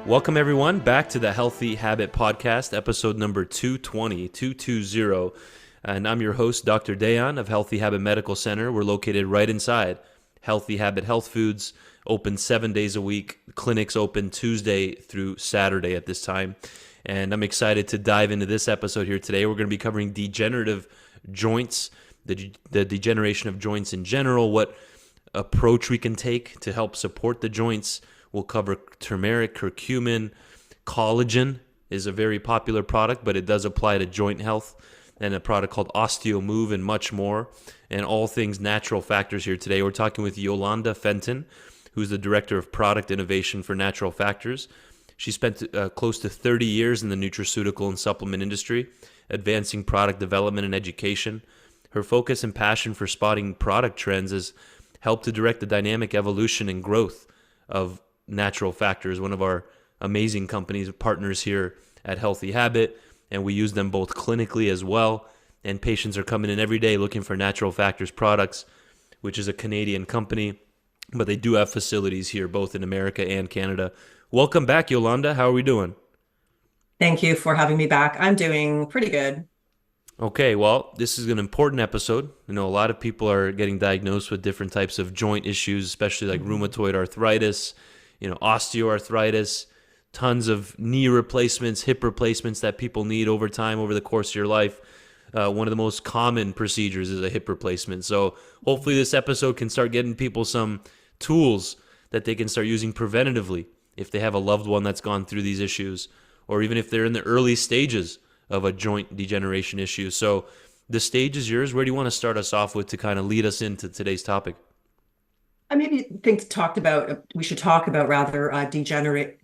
Welcome, everyone, back to the Healthy Habit Podcast, episode number 220. And I'm your host, Dr. Dayan of Healthy Habit Medical Center. We're located right inside Healthy Habit Health Foods, open 7 days a week. Clinics open Tuesday through Saturday at this time. And I'm excited to dive into this episode here today. We're going to be covering degenerative joints, the degeneration of joints in general, what approach we can take to help support the joints. We'll cover turmeric, curcumin. Collagen is a very popular product, but it does apply to joint health, and a product called OsteoMove and much more, and all things natural factors here today. We're talking with Yolanda Fenton, who's the Director of Product Innovation for Natural Factors. She spent close to 30 years in the nutraceutical and supplement industry, advancing product development and education. Her focus and passion for spotting product trends has helped to direct the dynamic evolution and growth of Natural Factors, one of our amazing companies, partners here at Healthy Habit, and we use them both clinically as well. And patients are coming in every day looking for Natural Factors products, which is a Canadian company, but they do have facilities here both in America and Canada. Welcome back, Yolanda. How are we doing? Thank you for having me back. I'm doing pretty good. Okay, well, this is an important episode. You know, a lot of people are getting diagnosed with different types of joint issues, especially like rheumatoid arthritis, osteoarthritis, tons of knee replacements, hip replacements that people need over time, over the course of your life. One of the most common procedures is a hip replacement. So hopefully this episode can start getting people some tools that they can start using preventatively if they have a loved one that's gone through these issues, or even if they're in the early stages of a joint degeneration issue. So the stage is yours. Where do you want to start us off with to kind of lead us into today's topic? I maybe think we should talk about rather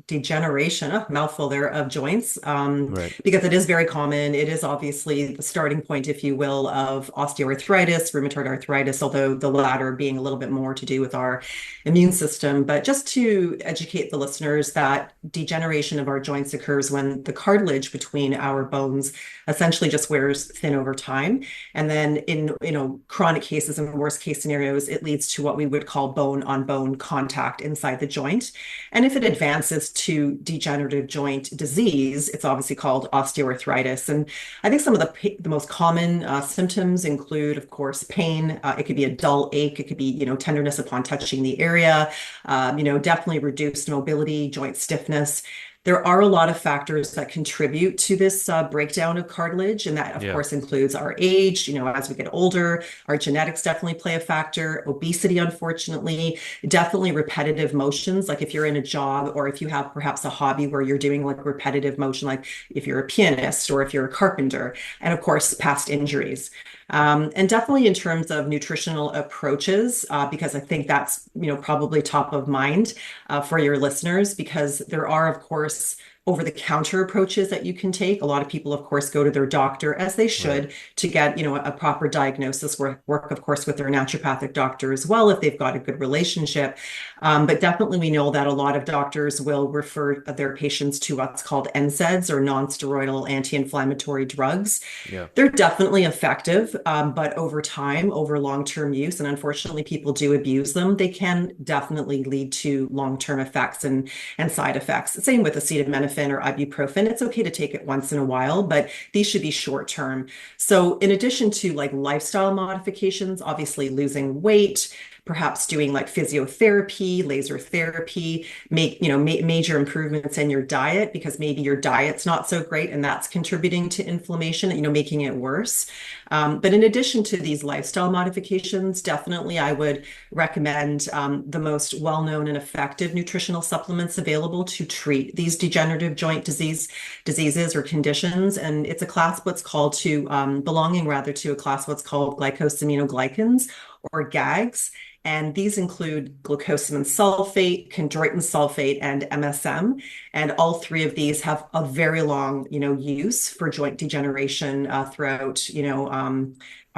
degeneration, a mouthful there, of joints, Right. because it is very common. It is obviously the starting point, if you will, of osteoarthritis, rheumatoid arthritis, although the latter being a little bit more to do with our immune system. But just to educate the listeners that degeneration of our joints occurs when the cartilage between our bones essentially just wears thin over time. And then in chronic cases and worst case scenarios, it leads to what we would call bone on bone contact inside the joint. And if it advances to degenerative joint disease, it's obviously called osteoarthritis. And I think some of the most common symptoms include, of course, pain. It could be a dull ache. It could be, tenderness upon touching the area, definitely reduced mobility, joint stiffness. There are a lot of factors that contribute to this breakdown of cartilage, and that, of Yeah. course, includes our age. As we get older, our genetics definitely play a factor. Obesity, unfortunately, definitely repetitive motions. Like if you're in a job or if you have perhaps a hobby where you're doing like repetitive motion, like if you're a pianist or if you're a carpenter, and of course, past injuries. And definitely in terms of nutritional approaches, because I think that's, probably top of mind for your listeners, because there are, of course, over-the-counter approaches that you can take. A lot of people, of course, go to their doctor, as they Right. should, to get, a proper diagnosis, work, of course, with their naturopathic doctor as well, if they've got a good relationship. But definitely we know that a lot of doctors will refer their patients to what's called NSAIDs, or non-steroidal anti-inflammatory drugs. Yeah. They're definitely effective, but over time, over long-term use, and unfortunately people do abuse them, they can definitely lead to long-term effects and side effects. Same with acetaminophen or ibuprofen. It's okay to take it once in a while, but these should be short-term. So in addition to like lifestyle modifications, obviously losing weight, perhaps doing like physiotherapy, laser therapy, make major improvements in your diet, because maybe your diet's not so great and that's contributing to inflammation, making it worse. But in addition to these lifestyle modifications, definitely I would recommend the most well-known and effective nutritional supplements available to treat these degenerative joint diseases or conditions. And it's a class what's called to belonging rather to a class what's called glycosaminoglycans, or GAGs. And these include glucosamine sulfate, chondroitin sulfate, and MSM. And all three of these have a very long, use for joint degeneration throughout,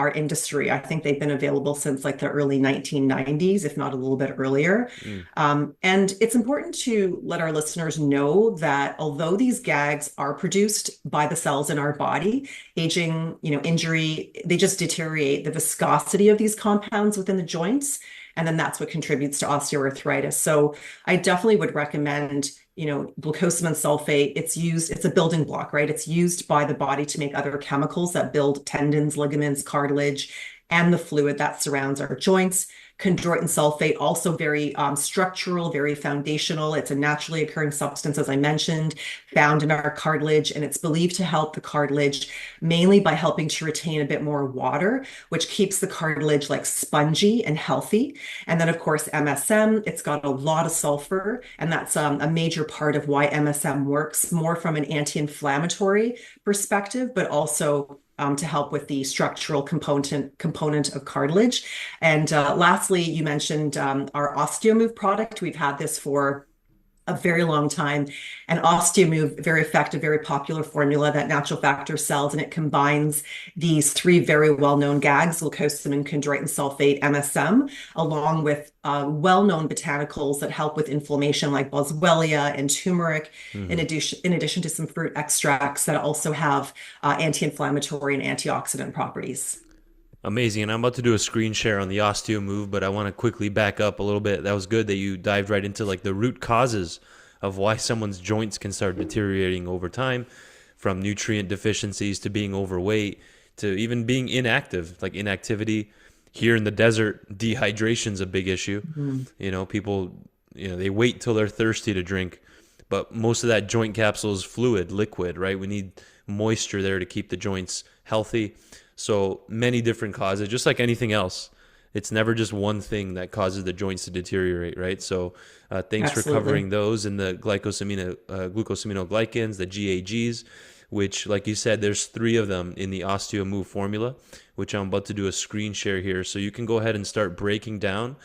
our industry. I think they've been available since like the early 1990s, if not a little bit earlier. Mm. And it's important to let our listeners know that although these GAGs are produced by the cells in our body, aging, injury, they just deteriorate the viscosity of these compounds within the joints. And then that's what contributes to osteoarthritis. So I definitely would recommend, glucosamine sulfate, it's a building block, right? It's used by the body to make other chemicals that build tendons, ligaments, cartilage, and the fluid that surrounds our joints. Chondroitin sulfate, also very structural, very foundational. It's a naturally occurring substance, as I mentioned, found in our cartilage, and it's believed to help the cartilage mainly by helping to retain a bit more water, which keeps the cartilage like spongy and healthy. And then, of course, MSM, it's got a lot of sulfur, and that's a major part of why MSM works more from an anti-inflammatory perspective, but also to help with the structural component of cartilage. And lastly, you mentioned our OsteoMove product. We've had this for a very long time. And OsteoMove, very effective, very popular formula that Natural Factor sells, and it combines these three very well-known GAGs, glucosamine, chondroitin sulfate, MSM, along with well-known botanicals that help with inflammation like boswellia and turmeric, in addition to some fruit extracts that also have anti-inflammatory and antioxidant properties. Amazing. And I'm about to do a screen share on the OsteoMove, but I want to quickly back up a little bit. That was good that you dived right into like the root causes of why someone's joints can start deteriorating over time, from nutrient deficiencies to being overweight to even being inactive, like inactivity. Here in the desert, dehydration's a big issue. People, they wait till they're thirsty to drink, but most of that joint capsule is fluid, liquid, right? We need moisture there to keep the joints healthy. So many different causes, just like anything else. It's never just one thing that causes the joints to deteriorate, right? So thanks for covering those, and the glucosaminoglycans, the GAGs, which, like you said, there's 3 of them in the OsteoMove formula, which I'm about to do a screen share here. So you can go ahead and start breaking down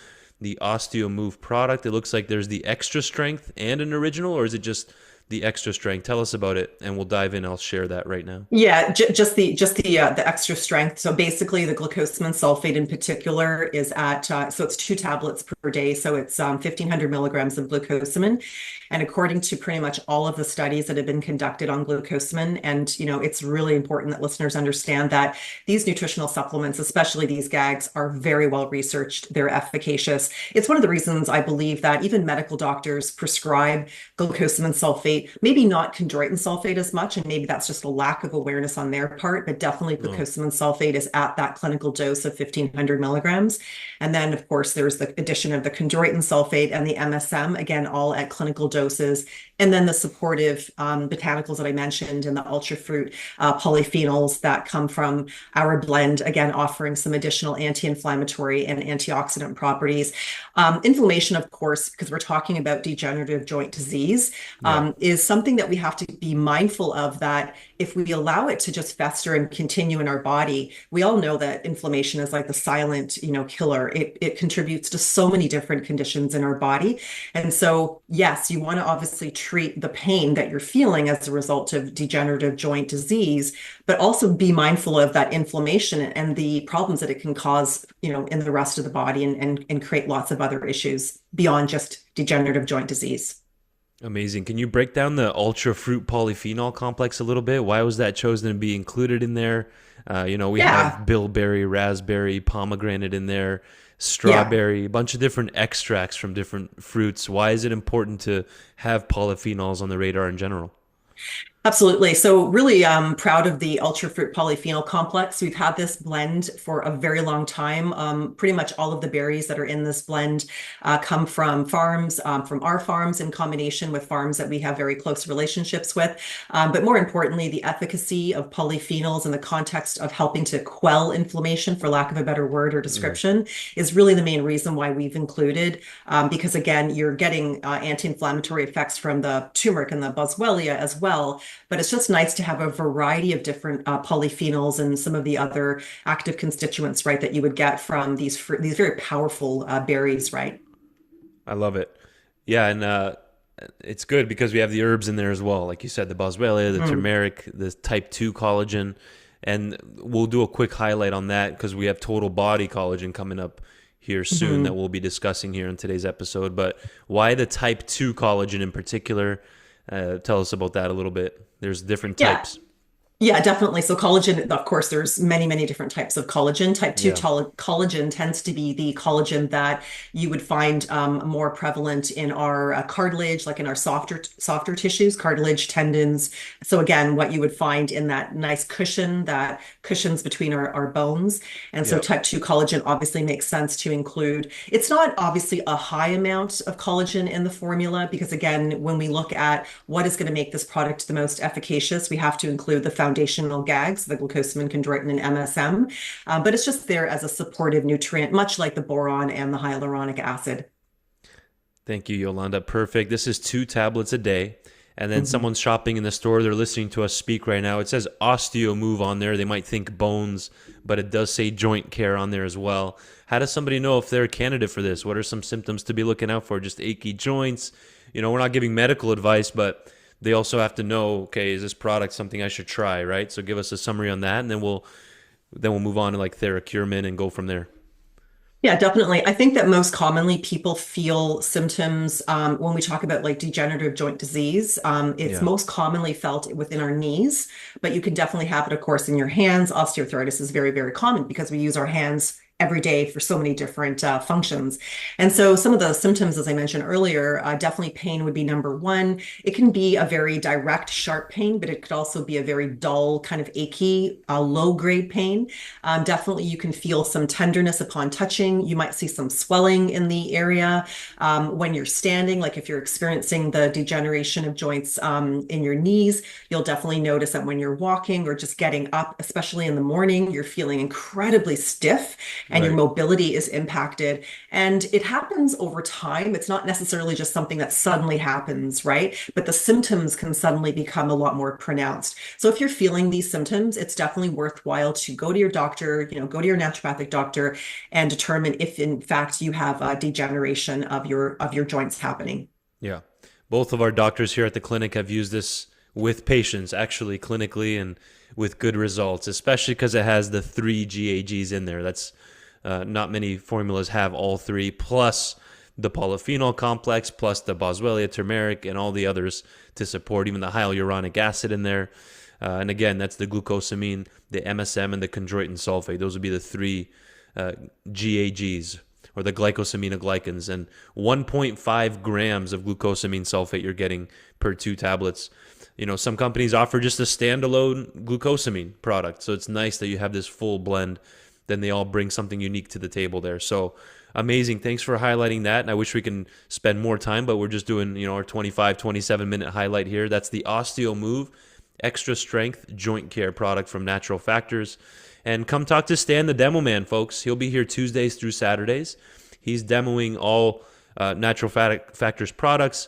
the OsteoMove product. It looks like there's the extra strength and an original, or is it just the extra strength? Tell us about it, and we'll dive in. I'll share that right now. Yeah, just the extra strength. So basically, the glucosamine sulfate in particular is at so it's 2 tablets per day. So it's 1,500 milligrams of glucosamine, and according to pretty much all of the studies that have been conducted on glucosamine, and it's really important that listeners understand that these nutritional supplements, especially these GAGs, are very well researched. They're efficacious. It's one of the reasons I believe that even medical doctors prescribe glucosamine sulfate. Maybe not chondroitin sulfate as much, and maybe that's just a lack of awareness on their part, but definitely glucosamine sulfate is at that clinical dose of 1,500 milligrams. And then, of course, there's the addition of the chondroitin sulfate and the MSM, again, all at clinical doses. And then the supportive botanicals that I mentioned and the ultra fruit polyphenols that come from our blend, again, offering some additional anti-inflammatory and antioxidant properties. Inflammation, of course, because we're talking about degenerative joint disease, is something that we have to be mindful of, that if we allow it to just fester and continue in our body, we all know that inflammation is like the silent, killer. It contributes to so many different conditions in our body. And so, yes, you want to obviously treat the pain that you're feeling as a result of degenerative joint disease, but also be mindful of that inflammation and the problems that it can cause, in the rest of the body, and create lots of other issues beyond just degenerative joint disease. Amazing. Can you break down the ultra fruit polyphenol complex a little bit? Why was that chosen to be included in there? We have bilberry, raspberry, pomegranate in there, strawberry, a bunch of different extracts from different fruits. Why is it important to have polyphenols on the radar in general? Absolutely. So really proud of the Ultra Fruit Polyphenol Complex. We've had this blend for a very long time. Pretty much all of the berries that are in this blend come from farms, from our farms, in combination with farms that we have very close relationships with. But more importantly, the efficacy of polyphenols in the context of helping to quell inflammation, for lack of a better word or description, is really the main reason why we've included, because again, you're getting anti-inflammatory effects from the turmeric and the boswellia as well. But it's just nice to have a variety of different polyphenols and some of the other active constituents, right, that you would get from these very powerful berries, right? I love it. Yeah, and it's good because we have the herbs in there as well. Like you said, the boswellia, the turmeric, the type 2 collagen. And we'll do a quick highlight on that because we have total body collagen coming up here soon that we'll be discussing here in today's episode. But why the type 2 collagen in particular? Tell us about that a little bit. There's different types. Yeah, definitely. So collagen, of course, there's many, many different types of collagen. Type 2 Yeah. collagen tends to be the collagen that you would find more prevalent in our cartilage, like in our softer tissues, cartilage, tendons. So again, what you would find in that nice cushion that cushions between our bones. And so Yeah. type 2 collagen obviously makes sense to include. It's not obviously a high amount of collagen in the formula because again, when we look at what is going to make this product the most efficacious, we have to include the foundational gags, the glucosamine, chondroitin, and MSM. But it's just there as a supportive nutrient, much like the boron and the hyaluronic acid. Thank you, Yolanda. Perfect. This is 2 tablets a day. And then Mhm. someone's shopping in the store. They're listening to us speak right now. It says OsteoMove on there. They might think bones, but it does say joint care on there as well. How does somebody know if they're a candidate for this? What are some symptoms to be looking out for? Just achy joints? We're not giving medical advice, but they also have to know, okay, is this product something I should try, right? So give us a summary on that, and then we'll move on to like Theracurmin and go from there. Yeah, definitely. I think that most commonly people feel symptoms when we talk about like degenerative joint disease. It's Yeah. most commonly felt within our knees, but you can definitely have it, of course, in your hands. Osteoarthritis is very, very common because we use our hands every day for so many different functions. And so some of the symptoms, as I mentioned earlier, definitely pain would be number one. It can be a very direct, sharp pain, but it could also be a very dull, kind of achy, low grade pain. Definitely, you can feel some tenderness upon touching. You might see some swelling in the area when you're standing. Like if you're experiencing the degeneration of joints in your knees, you'll definitely notice that when you're walking or just getting up, especially in the morning, you're feeling incredibly stiff and your Right. mobility is impacted. And it happens over time. It's not necessarily just something that suddenly happens, right? But the symptoms can suddenly become a lot more pronounced. So if you're feeling these symptoms, it's definitely worthwhile to go to your doctor, go to your naturopathic doctor and determine if in fact you have a degeneration of your joints happening. Yeah. Both of our doctors here at the clinic have used this with patients, actually, clinically, and with good results, especially because it has the three GAGs in there. That's not many formulas have all three, plus the polyphenol complex, plus the boswellia, turmeric, and all the others to support, even the hyaluronic acid in there. And again, that's the glucosamine, the MSM, and the chondroitin sulfate. Those would be the three GAGs, or the glycosaminoglycans, and 1.5 grams of glucosamine sulfate you're getting per 2 tablets. Some companies offer just a standalone glucosamine product, so it's nice that you have this full blend. Then they all bring something unique to the table there. So amazing. Thanks for highlighting that. And I wish we can spend more time, but we're just doing, our 25, 27-minute highlight here. That's the OsteoMove Extra Strength Joint Care product from Natural Factors. And come talk to Stan, the demo man, folks. He'll be here Tuesdays through Saturdays. He's demoing all Natural Factors products,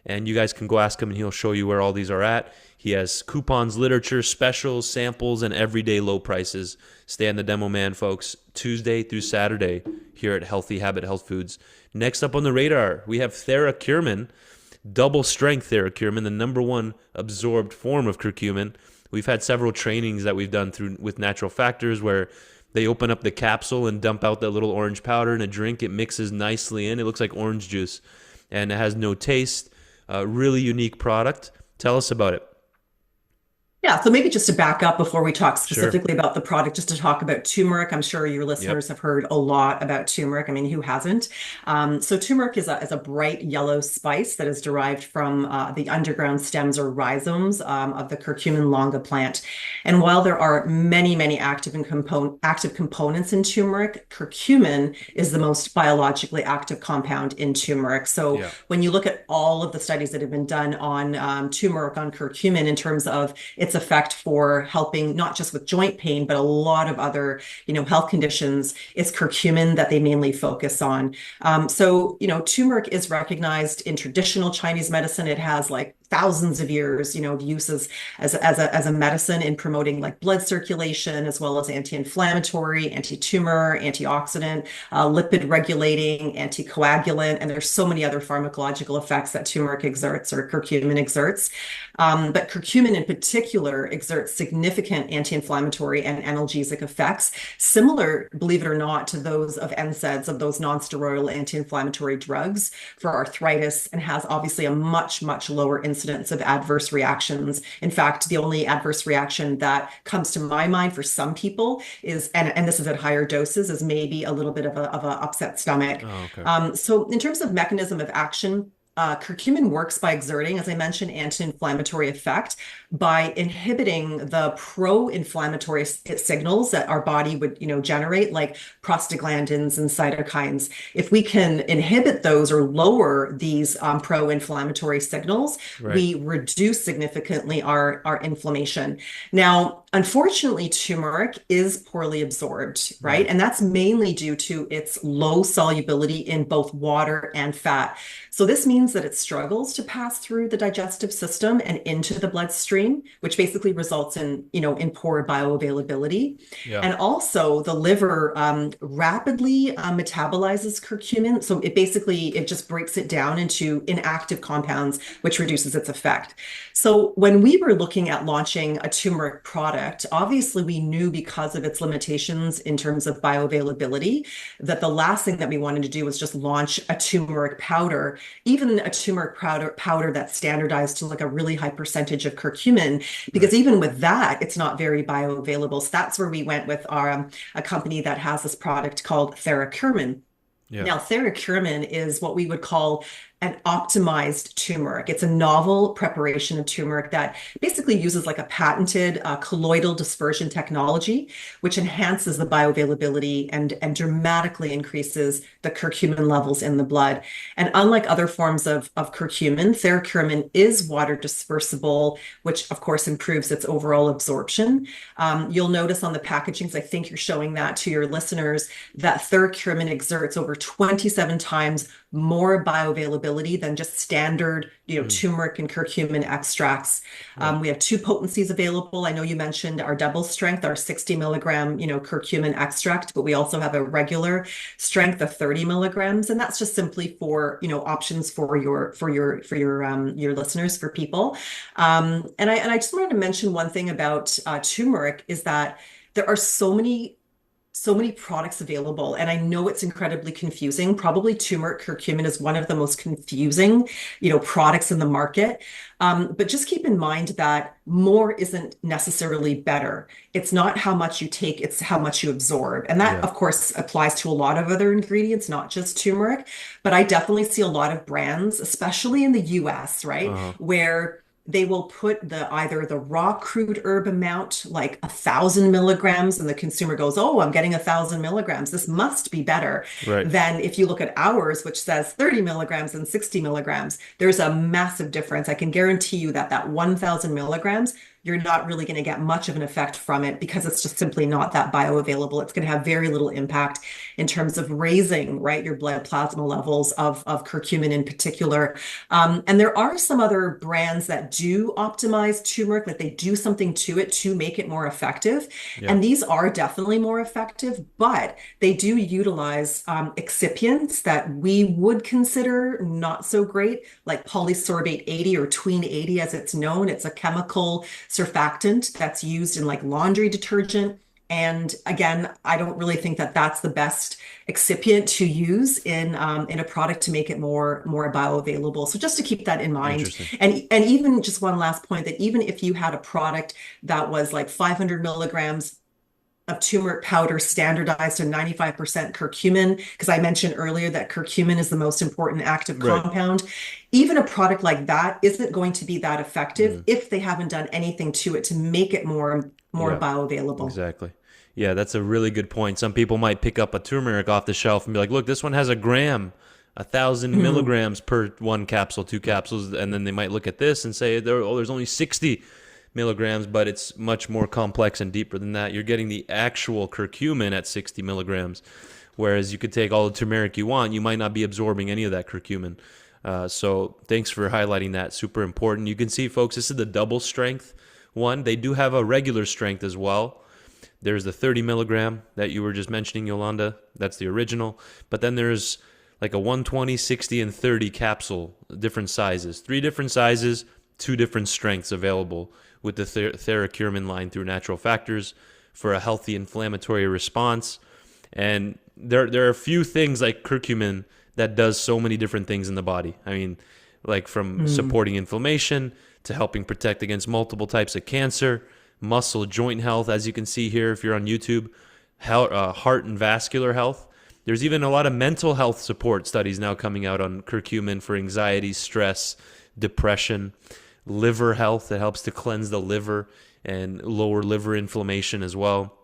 and you guys can go ask him, and he'll show you where all these are at. He has coupons, literature, specials, samples, and everyday low prices. Stan, the demo man, folks, Tuesday through Saturday here at Healthy Habit Health Foods. Next up on the radar, we have Theracurmin, double strength Theracurmin, the number one absorbed form of curcumin. We've had several trainings that we've done through with Natural Factors where they open up the capsule and dump out that little orange powder in a drink. It mixes nicely in. It looks like orange juice, and it has no taste. Really unique product. Tell us about it. Yeah, so maybe just to back up before we talk Sure. specifically about the product, just to talk about turmeric. I'm sure your Yep. listeners have heard a lot about turmeric. I mean, who hasn't? So turmeric is a bright yellow spice that is derived from the underground stems or rhizomes of the Curcumin longa plant. And while there are many, many active components in turmeric, curcumin is the most biologically active compound in turmeric. So Yeah. when you look at all of the studies that have been done on turmeric, on curcumin, in terms of its effect for helping not just with joint pain, but a lot of other, health conditions, it's curcumin that they mainly focus on. So turmeric is recognized in traditional Chinese medicine. It has like thousands of years, of uses as a medicine in promoting like blood circulation, as well as anti-inflammatory, anti-tumor, antioxidant, lipid regulating, anticoagulant, and there's so many other pharmacological effects that turmeric exerts or curcumin exerts. But curcumin in particular exerts significant anti-inflammatory and analgesic effects, similar, believe it or not, to those of NSAIDs, of those non-steroidal anti-inflammatory drugs for arthritis, and has obviously a much, much lower incidence incidence of adverse reactions. In fact, the only adverse reaction that comes to my mind for some people is, and this is at higher doses, is maybe a little bit of a upset stomach. Oh, okay. So in terms of mechanism of action, curcumin works by exerting, as I mentioned, anti-inflammatory effect by inhibiting the pro-inflammatory signals that our body would, generate, like prostaglandins and cytokines. If we can inhibit those or lower these pro-inflammatory signals, Right. we reduce significantly our inflammation. Now, unfortunately, turmeric is poorly absorbed, right? Right. And that's mainly due to its low solubility in both water and fat. So this means that it struggles to pass through the digestive system and into the bloodstream, which basically results in poor bioavailability. Yeah. And also the liver rapidly metabolizes curcumin. So it just breaks it down into inactive compounds, which reduces its effect. So when we were looking at launching a turmeric product, obviously we knew, because of its limitations in terms of bioavailability, that the last thing that we wanted to do was just launch a turmeric powder, even a turmeric powder that's standardized to like a really high percentage of curcumin, because Right. even with that, it's not very bioavailable. So that's where we went with a company that has this product called Theracurmin. Yeah. Now, Theracurmin is what we would call an optimized turmeric. It's a novel preparation of turmeric that basically uses like a patented colloidal dispersion technology, which enhances the bioavailability and dramatically increases the curcumin levels in the blood. And unlike other forms of curcumin, Theracurmin is water dispersible, which of course improves its overall absorption. You'll notice on the packagings, I think you're showing that to your listeners, that Theracurmin exerts over 27 times more bioavailability than just standard, Mm. turmeric and curcumin extracts. Right. We have two potencies available. I know you mentioned our double strength, our 60 milligram, curcumin extract, but we also have a regular strength of 30 milligrams, and that's just simply for, options for your listeners, for people. And I just wanted to mention one thing about turmeric is that there are so many products available, and I know it's incredibly confusing. Probably turmeric curcumin is one of the most confusing, products in the market. But just keep in mind that more isn't necessarily better. It's not how much you take, it's how much you absorb. And that, Yeah. of course, applies to a lot of other ingredients, not just turmeric. But I definitely see a lot of brands, especially in the US, right, Uh-huh. where they will put either the raw crude herb amount, like 1,000 milligrams, and the consumer goes, "Oh, I'm getting 1,000 milligrams. This must be better." Right. Than if you look at ours, which says 30 milligrams and 60 milligrams. There's a massive difference. I can guarantee you that 1,000 milligrams, you're not really going to get much of an effect from it, because it's just simply not that bioavailable. It's going to have very little impact in terms of raising, right, your blood plasma levels of curcumin in particular. And there are some other brands that do optimize turmeric, that they do something to it to make it more effective. Yeah. And these are definitely more effective, but they do utilize excipients that we would consider not so great, like polysorbate 80, or tween 80 as it's known. It's a chemical surfactant that's used in like laundry detergent. And again, I don't really think that that's the best excipient to use in a product to make it more bioavailable. So just to keep that in mind. Interesting. And even just one last point, that even if you had a product that was like 500 milligrams of turmeric powder standardized to 95% curcumin, because I mentioned earlier that curcumin is the most important active Right. compound. Even a product like that isn't going to be that effective Mm. if they haven't done anything to it to make it more Yeah. bioavailable. Exactly. Yeah, that's a really good point. Some people might pick up a turmeric off the shelf and be like, "Look, this one has a gram, 1,000 Mhm. milligrams per one capsule, two capsules," and then they might look at this and say, "Oh, there's only 60 milligrams," but it's much more complex and deeper than that. You're getting the actual curcumin at 60 milligrams, whereas you could take all the turmeric you want, you might not be absorbing any of that curcumin. So thanks for highlighting that. Super important. You can see, folks, this is the double strength one. They do have a regular strength as well. There's the 30 milligram that you were just mentioning, Yolanda. That's the original. But then there's like a 120, 60, and 30 capsule, different sizes. 3 different sizes, 2 different strengths available with the Theracurmin line through natural factors for a healthy inflammatory response. And there are a few things like curcumin that does so many different things in the body. I mean, like from Mm. supporting inflammation to helping protect against multiple types of cancer, muscle, joint health, as you can see here if you're on YouTube, heart and vascular health. There's even a lot of mental health support studies now coming out on curcumin for anxiety, stress, depression, liver health that helps to cleanse the liver and lower liver inflammation as well.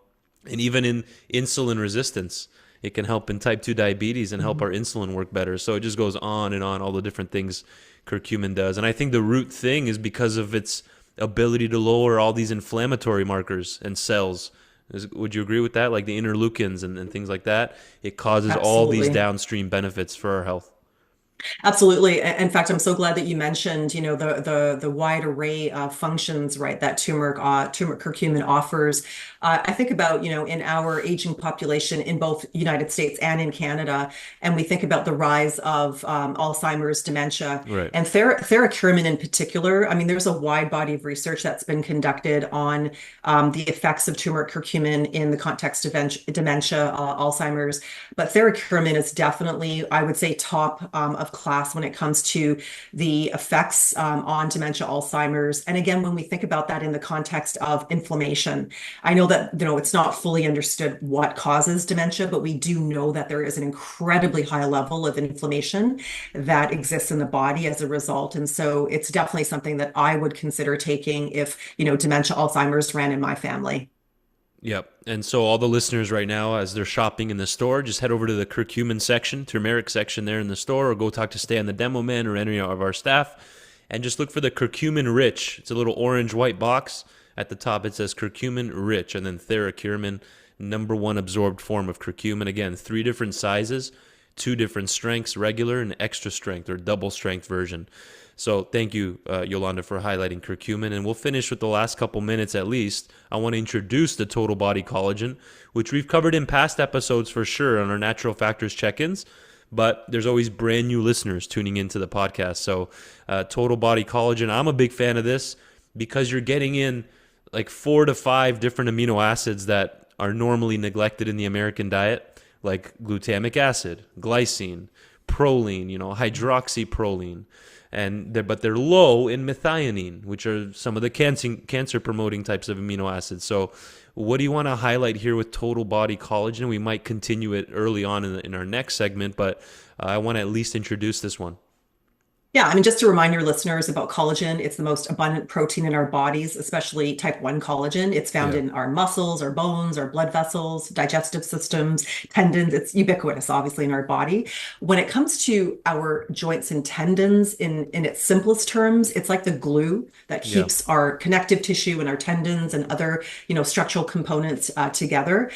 And even in insulin resistance, it can help in type 2 diabetes and help our insulin work better. So it just goes on and on, all the different things curcumin does. And I think the root thing is because of its ability to lower all these inflammatory markers and cells. Would you agree with that? Like the interleukins and things like that? It causes all these Absolutely. downstream benefits for our health. Absolutely. In fact, I'm so glad that you mentioned, the wide array of functions, right, that turmeric curcumin offers. I think about, in our aging population in both United States and in Canada, and we think about the rise of Alzheimer's, dementia, Right. and Theracurmin in particular. I mean, there's a wide body of research that's been conducted on the effects of turmeric curcumin in the context of dementia, Alzheimer's. But Theracurmin is definitely, I would say, top of class when it comes to the effects on dementia, Alzheimer's. And again, when we think about that in the context of inflammation, I know that it's not fully understood what causes dementia, but we do know that there is an incredibly high level of inflammation that exists in the body as a result. And so it's definitely something that I would consider taking if dementia, Alzheimer's ran in my family. Yep. And so all the listeners right now, as they're shopping in the store, just head over to the curcumin section, turmeric section there in the store, or go talk to Stay on the Demo Man or any of our staff, and just look for the curcumin rich. It's a little orange white box. At the top, it says curcumin rich, and then Theracurmin, #1 absorbed form of curcumin. Again, 3 different sizes, 2 different strengths, regular and extra strength or double strength version. So thank you, Yolanda, for highlighting curcumin. And we'll finish with the last couple minutes at least. I want to introduce the Total Body Collagen, which we've covered in past episodes for sure on our Natural Factors check-ins. But there's always brand new listeners tuning into the podcast. So Total Body Collagen, I'm a big fan of this because you're getting in like 4 to 5 different amino acids that are normally neglected in the American diet, like glutamic acid, glycine, proline, hydroxyproline, but they're low in methionine, which are some of the cancer promoting types of amino acids. So what do you want to highlight here with Total Body Collagen? We might continue it early on in our next segment, but I want to at least introduce this one. Yeah, I mean, just to remind your listeners about collagen, it's the most abundant protein in our bodies, especially type 1 collagen. It's found Yeah. in our muscles, our bones, our blood vessels, digestive systems, tendons. It's ubiquitous, obviously, in our body. When it comes to our joints and tendons, in its simplest terms, it's like the glue that Yeah. keeps our connective tissue and our tendons and other, structural components together.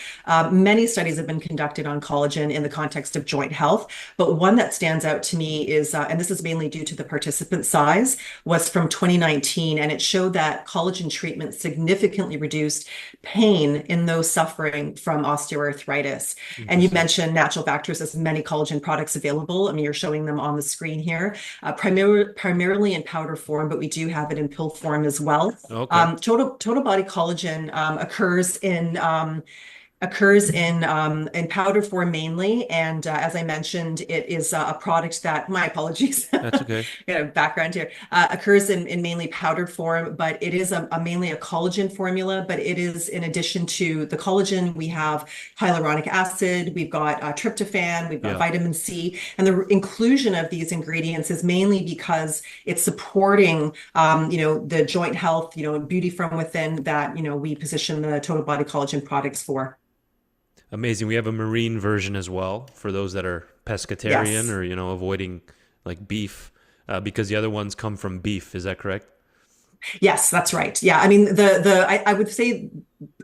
Many studies have been conducted on collagen in the context of joint health, but one that stands out to me is, and this is mainly due to the participant size, was from 2019, and it showed that collagen treatment significantly reduced pain in those suffering from osteoarthritis. And you Interesting. mentioned Natural Factors has many collagen products available. I mean, you're showing them on the screen here, primarily in powder form, but we do have it in pill form as well. Okay. Total body collagen occurs in powder form mainly, and as I mentioned, it is a product that, my apologies, That's okay. background here, occurs in mainly powdered form, but it is mainly a collagen formula. But it is, in addition to the collagen, we have hyaluronic acid, we've got tryptophan, we've got Yeah. vitamin C, and the inclusion of these ingredients is mainly because it's supporting, the joint health, beauty from within that, we position the total body collagen products for. Amazing. We have a marine version as well for those that are pescatarian Yes. or, avoiding like beef, because the other ones come from beef. Is that correct? Yes, that's right. Yeah, I mean I would say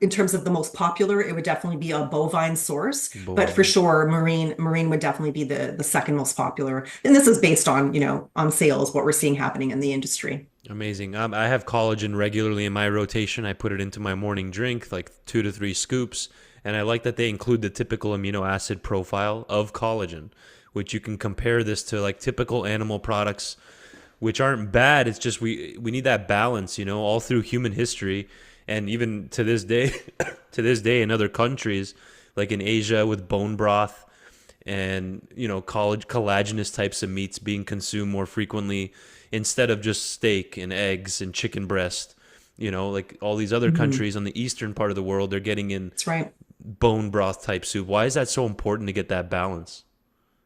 in terms of the most popular, it would definitely be a bovine source, but for Bovine. sure, marine would definitely be the second most popular. And this is based on, on sales, what we're seeing happening in the industry. Amazing. I have collagen regularly in my rotation. I put it into my morning drink, like 2 to 3 scoops. And I like that they include the typical amino acid profile of collagen, which you can compare this to like typical animal products, which aren't bad. It's just we need that balance, all through human history. And even to this day, to this day in other countries, like in Asia with bone broth and collagenous types of meats being consumed more frequently instead of just steak and eggs and chicken breast. Like all these other Mhm. countries on the eastern part of the world, they're getting in That's right. bone broth type soup. Why is that so important to get that balance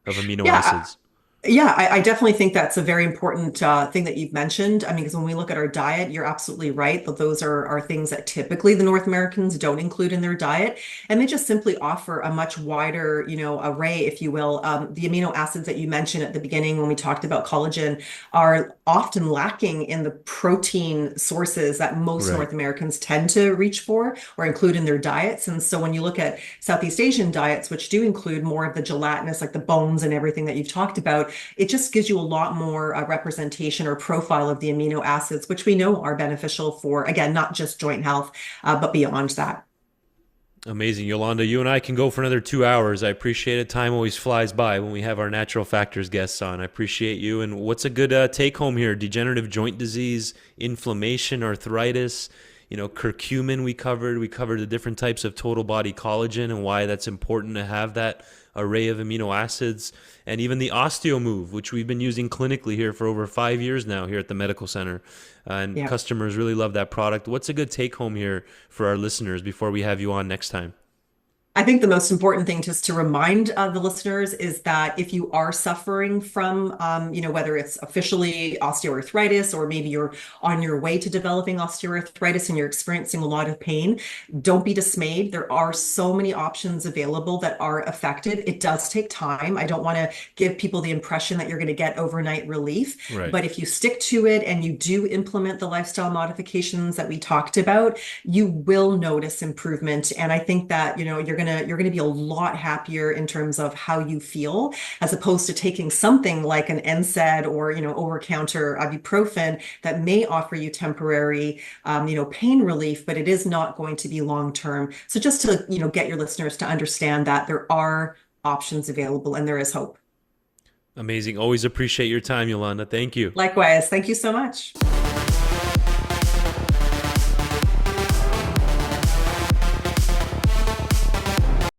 of amino Yeah, acids? I definitely think that's a very important thing that you've mentioned. I mean, because when we look at our diet, you're absolutely right that those are things that typically the North Americans don't include in their diet, and they just simply offer a much wider, array, if you will. The amino acids that you mentioned at the beginning when we talked about collagen are often lacking in the protein sources that most Right. North Americans tend to reach for or include in their diets. And so when you look at Southeast Asian diets, which do include more of the gelatinous, like the bones and everything that you've talked about, it just gives you a lot more representation or profile of the amino acids, which we know are beneficial for, again, not just joint health, but beyond that. Amazing. Yolanda, you and I can go for another 2 hours. I appreciate it. Time always flies by when we have our natural factors guests on. I appreciate you. And what's a good take home here? Degenerative joint disease, inflammation, arthritis, curcumin we covered. We covered the different types of total body collagen and why that's important to have that array of amino acids. And even the OsteoMove, which we've been using clinically here for over 5 years now here at the medical center. And Yeah. customers really love that product. What's a good take home here for our listeners before we have you on next time? I think the most important thing just to remind the listeners is that if you are suffering from, whether it's officially osteoarthritis or maybe you're on your way to developing osteoarthritis and you're experiencing a lot of pain, don't be dismayed. There are so many options available that are effective. It does take time. I don't want to give people the impression that you're going to get overnight relief, Right. but if you stick to it and you do implement the lifestyle modifications that we talked about, you will notice improvement. And I think that, you're gonna be a lot happier in terms of how you feel, as opposed to taking something like an NSAID or, over-counter ibuprofen that may offer you temporary, pain relief, but it is not going to be long term. So just to, get your listeners to understand that there are options available and there is hope. Amazing. Always appreciate your time, Yolanda. Thank you. Likewise, thank you so much.